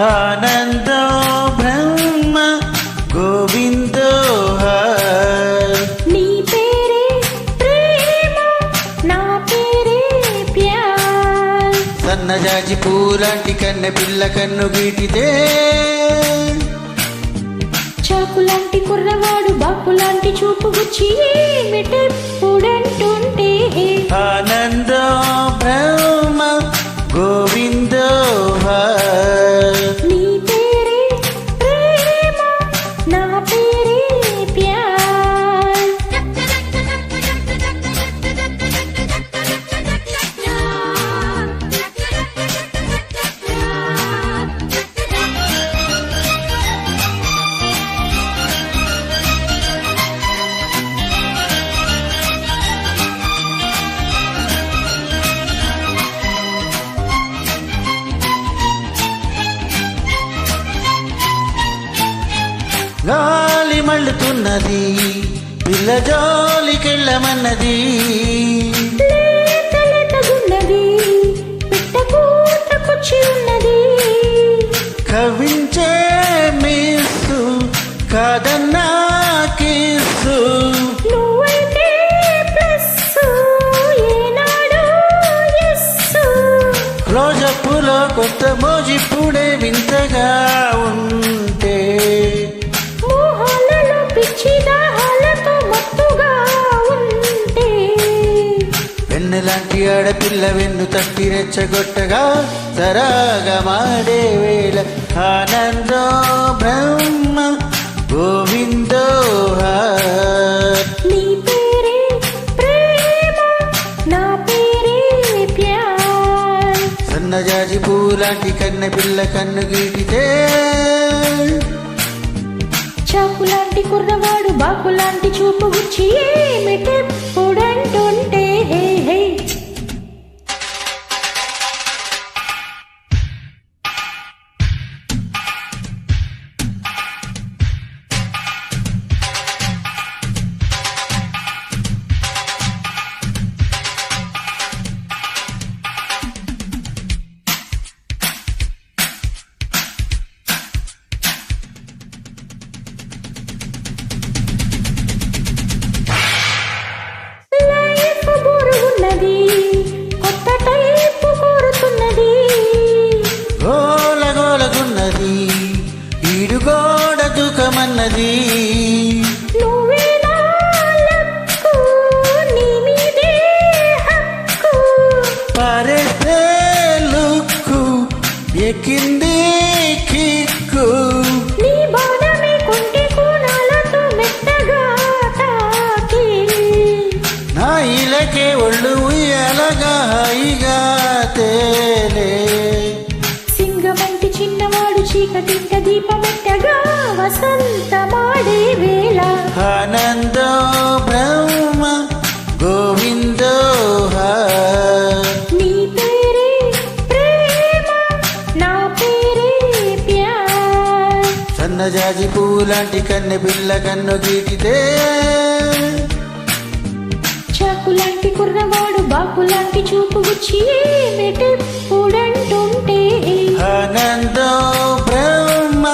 ఆనందో బ్రహ్మ గోవిందో నీ పేరే ప్రేమ నా పేరే ప్యార్. సన్నజాజి పూలాంటి కన్నె పిల్ల కన్ను గీటితే చాకులాంటి కుర్రవాడు బాకులాంటి చూపు గుచ్చి ఏమిటెప్పుడంటుంటే ఆనందో బ్రహ్మ గోవిందో నీ పేరే ప్రేమ నా పేరే ప్యార్. గాలి మళ్ళుతున్నది పిల్ల జోలికెళ్ళమన్నది లేతగున్నది పిట్టకూటకొచ్చి ఉన్నది. కవించే మిస్సు కాదన్నా కిస్సు నువ్వైతే ప్లస్ ఏనాడు ఎస్సు. రోజప్పులో కొత్త మోజిప్పుడే వింతగా ఉంటే మోహాలలో పిచ్చి దాహాలతో మత్తుగా ఉంటే వెన్నెలాంటి ఆడపిల్ల వెన్ను తట్టి రెచ్చగొట్టగా సరాగా మాడే వేళ ఆనందో బ్రహ్మ గోవిందో నీ పేరే ప్రేమ నా పేరే ప్యార్. సన్నజాజి పూలాంటి కన్నె పిల్ల కన్ను గీటితే చాకులాంటి కుర్రవాడు బాకులాంటి చూపు గుచ్చి ఏమిటెప్పుడంటుంటే హే హే. లైఫ్ బోరుగున్నది కొత్త టైపు కోరుతున్నది. గోలగోలగున్నది ఈడుగోడ దుఃఖమన్నది నువ్వే నా లక్కు నీ మీదే హక్కు. పారేస్తే లుక్కు ఎక్కింది కిక్కు నీ బాణమే కొంటి కోణాలతో మెత్తగా తాకి. నా ఇలకే ఒళ్ళు ఉయ్యాలగా హాయిగా తేలే సింగమంటి చిన్నవాడు చీకటింట దీపమెట్టగా వసంతమాడే వేళ. ఆనందో బ్రహ్మ గోవిందో నీ పేరే ప్రేమ నా పేరే ప్యార్. సన్నజాజి పూలాంటి కన్నె పిల్ల కన్ను గీటితే చాకులాంటి కుర్రవాడు బాకులాంటి చూపు గుచ్చి ఏమిటెప్పుడంటుంటే ఆనందో బ్రహ్మ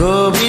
గోవిందో